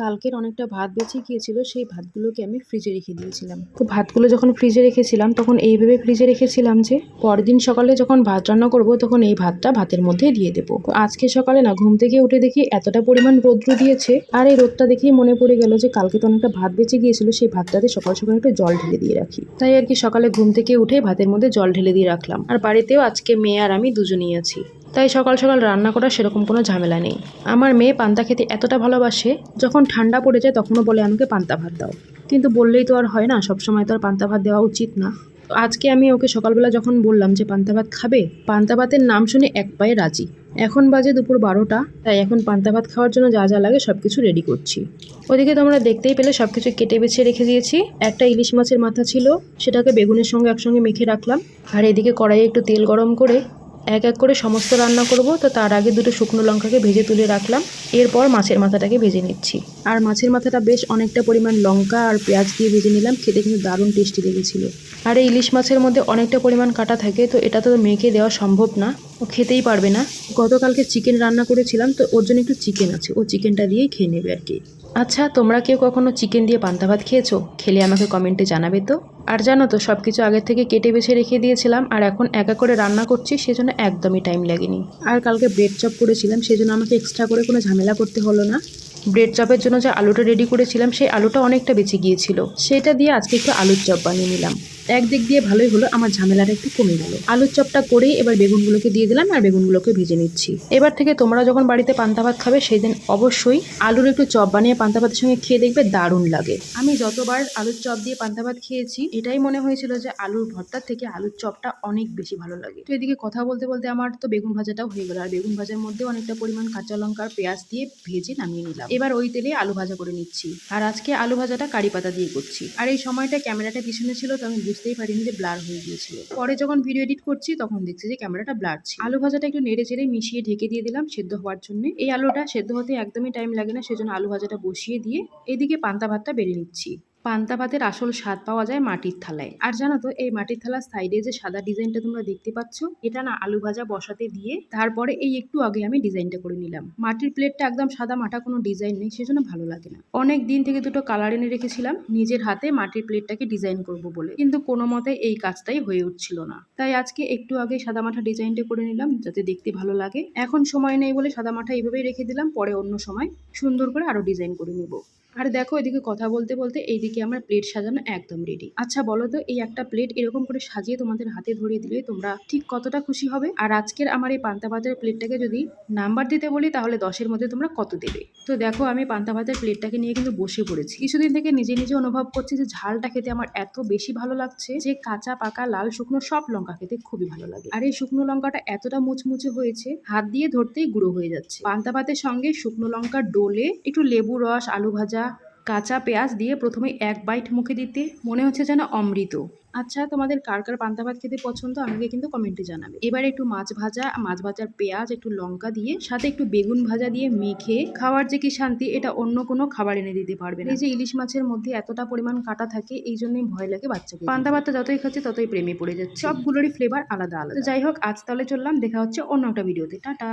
কালকের অনেকটা ভাত বেঁচে গিয়েছিল, সেই ভাতগুলোকে আমি ফ্রিজে রেখে দিয়েছিলাম। তো ভাতগুলো যখন ফ্রিজে রেখেছিলাম তখন এইভাবে ফ্রিজে রেখেছিলাম যে পরের দিন সকালে যখন ভাত রান্না করব তখন এই ভাতটা ভাতের মধ্যে দিয়ে দেবো। তো আজকে সকালে না ঘুম থেকে উঠে দেখি এতটা পরিমাণ রৌদ্র দিয়েছে, আর এই রোদটা দেখেই মনে পড়ে গেল যে কালকে তো অনেকটা ভাত বেঁচে গিয়েছিল, সেই ভাতটাতে সকাল সকাল একটু জল ঢেলে দিয়ে রাখি। তাই আর কি সকালে ঘুম থেকে উঠে ভাতের মধ্যে জল ঢেলে দিয়ে রাখলাম। আর বাড়িতেও আজকে মেয়ে আর আমি দুজনেই আছি, তাই সকাল সকাল রান্না করার সেরকম কোনো ঝামেলা নেই। আমার মেয়ে পান্তা খেতে এতটা ভালোবাসে, যখন ঠান্ডা পড়ে যায় তখনও বলে আমাকে পান্তা ভাত দাও, কিন্তু বললেই তো আর হয় না, সবসময় তো আর পান্তা ভাত দেওয়া উচিত না। তো আজকে আমি ওকে সকালবেলা যখন বললাম যে পান্তা ভাত খাবে, পান্তা ভাতের নাম শুনে এক পায়ে রাজি। এখন বাজে দুপুর 12টা, তাই এখন পান্তা ভাত খাওয়ার জন্য যা যা লাগে সবকিছু রেডি করছি। ওদিকে তোমরা দেখতেই পেলে সবকিছু কেটে বেছে রেখে দিয়েছি। একটা ইলিশ মাছের মাথা ছিল, সেটাকে বেগুনের সঙ্গে একসঙ্গে মেখে রাখলাম। আর এদিকে কড়াইয়ে একটু তেল গরম করে এক এক করে সমস্ত রান্না করব। তো তার আগে দুটো শুকনো লঙ্কাকে ভেজে তুলে রাখলাম, এরপর মাছের মাথাটাকে ভেজে নিচ্ছি। আর মাছের মাথাটা বেশ অনেকটা পরিমাণ লঙ্কা আর পেঁয়াজ দিয়ে ভেজে নিলাম, খেতে কিন্তু দারুণ টেস্টি লেগেছিল। আর এই ইলিশ মাছের মধ্যে অনেকটা পরিমাণ কাটা থাকে, তো এটা তো মেখে দেওয়া সম্ভব না, ও খেতেই পারবে না। গতকালকে চিকেন রান্না করেছিলাম, তো ওর জন্য একটু চিকেন আছে, ও চিকেনটা দিয়েই খেয়ে নেবে আর কি। আচ্ছা, তোমরা কেউ কখনো চিকেন দিয়ে পান্তা ভাত খেয়েছো? খেলে আমাকে কমেন্টে জানাবে তো। আর জানো তো, সব কিছু আগের থেকে কেটে বেছে রেখে দিয়েছিলাম, আর এখন একা করে রান্না করছি, সেজন্য একদমই টাইম লাগেনি। আর কালকে ব্রেড চপ করেছিলাম, সেজন্য আমাকে এক্সট্রা করে কোনো ঝামেলা করতে হলো না। ব্রেড চপের জন্য যে আলুটা রেডি করেছিলাম, সেই আলুটা অনেকটা বেঁচে গিয়েছিল, সেটা দিয়ে আজকে একটু আলুর চপ বানিয়ে নিলাম। একদিক দিয়ে ভালোই হলো, আমার ঝামেলাটা একটু কমে গেল। আলুর চপটা করেই এবার বেগুনগুলোকে দিয়ে দিলাম, আর বেগুনগুলোকে ভেজে নিচ্ছি। এবার থেকে তোমরা যখন বাড়িতে পান্তা ভাত খাবে, সেই দিন অবশ্যই আলুর একটু চপ বানিয়ে পান্তা ভাতের সঙ্গে খেয়ে দেখবে, দারুণ লাগে। আমি যতবার আলুর চপ দিয়ে পান্তা ভাত খেয়েছি, এটাই মনে হয়েছিল যে আলুর ভর্তার থেকে আলুর চপটা অনেক বেশি ভালো লাগে। তো এদিকে কথা বলতে বলতে আমার তো বেগুন ভাজাটাও হয়ে গেল, আর বেগুন ভাজার মধ্যে অনেকটা পরিমাণ কাঁচা লঙ্কা আর পেঁয়াজ দিয়ে ভেজে নামিয়ে নিলাম। এবার ওই তেলে আলু ভাজা করে নিচ্ছি, আর আজকে আলু ভাজাটা কারি পাতা দিয়ে করছি। আর এই সময়টা ক্যামেরাটা পিছনে ছিল, তো আমি বুঝতেই পারিনি যে ব্লার হয়ে গিয়েছিল। পরে যখন ভিডিও এডিট করছি তখন দেখছি যে ক্যামেরাটা ব্লার ছিল। আলু ভাজাটা একটু নেড়ে চেড়ে মিশিয়ে ঢেকে দিয়ে দিলাম সেদ্ধ হওয়ার জন্য। এই আলুটা সেদ্ধ হতে একদমই টাইম লাগে না, সেজন্য আলু ভাজাটা বসিয়ে দিয়ে এদিকে পান্তা ভাতটা বেড়ে নিচ্ছি। পান্তা ভাতের আসল স্বাদ পাওয়া যায় মাটির থালায়। আর জানো তো, এই মাটির থালার সাইডে যে সাদা ডিজাইনটা তোমরা দেখতে পাচ্ছ, এটা না আলু ভাজা বসাতে দিয়ে তারপরে এই একটু আগে আমি ডিজাইনটা করে নিলাম। মাটির প্লেটটা একদম সাদা মাটা, কোনো ডিজাইন নেই, সেজন্য ভালো লাগে না। অনেক দিন থেকে দুটো কালার এনে রেখেছিলাম নিজের হাতে মাটির প্লেটটাকে ডিজাইন করব বলে, কিন্তু কোনো মতে এই কাজটাই হয়ে উঠছিল না। তাই আজকে একটু আগে সাদা মাঠা ডিজাইনটা করে নিলাম, যাতে দেখতে ভালো লাগে। এখন সময় নেই বলে সাদা মাঠা এইভাবেই রেখে দিলাম, পরে অন্য সময় সুন্দর করে আরো ডিজাইন করে নেব। আর দেখো, এদিকে কথা বলতে বলতে এইদিকে আমার প্লেট সাজানো একদম রেডি। আচ্ছা বলো তো, এই একটা প্লেট এরকম করে সাজিয়ে তোমাদের হাতে ধরিয়ে দিলে তোমরা ঠিক কতটা খুশি হবে? আর আজকের আমার এই পান্তা ভাতের প্লেটটাকে যদি নাম্বার দিতে বলি, তাহলে 10-এর মধ্যে তোমরা কত দেবে? তো দেখো, আমি পান্তা ভাতের প্লেটটাকে নিয়ে কিন্তু বসে পড়েছি। কিছুদিন থেকে নিজে নিজে অনুভব করছি যে ঝালটা খেতে আমার এত বেশি ভালো লাগছে যে কাঁচা পাকা লাল শুকনো সব লঙ্কা খেতে খুবই ভালো লাগে। আর এই শুকনো লঙ্কাটা এতটা মুচমুচে হয়েছে, হাত দিয়ে ধরতেই গুঁড়ো হয়ে যাচ্ছে। পান্তা ভাতের সঙ্গে শুকনো লঙ্কা ডোলে একটু লেবু রস, আলু ভাজা, কাঁচা পেঁয়াজ দিয়ে প্রথমে এক বাইট মুখে দিতে মনে হচ্ছে যেন অমৃত। আচ্ছা, তোমাদের কার কার পান্তা ভাত খেতে পছন্দ আমাকে কিন্তু কমেন্টে জানাবে। এবার একটু মাছ ভাজা, মাছ ভাজার পেঁয়াজ, একটু লঙ্কা দিয়ে সাথে একটু বেগুন ভাজা দিয়ে মেখে খাওয়ার যে কি শান্তি, এটা অন্য কোনো খাবার এনে দিতে পারবে না। এই যে ইলিশ মাছের মধ্যে এতটা পরিমাণ কাটা থাকে, এই জন্যই ভয় লাগে বাচ্চাকে। পান্তা ভাতটা যতই খাচ্ছে ততই প্রেমে পড়ে যাচ্ছে, সবগুলোরই ফ্লেভার আলাদা আলাদা। যাই হোক, আজ তাহলে চললাম, দেখা হচ্ছে অন্য একটা ভিডিওতে। টাটা।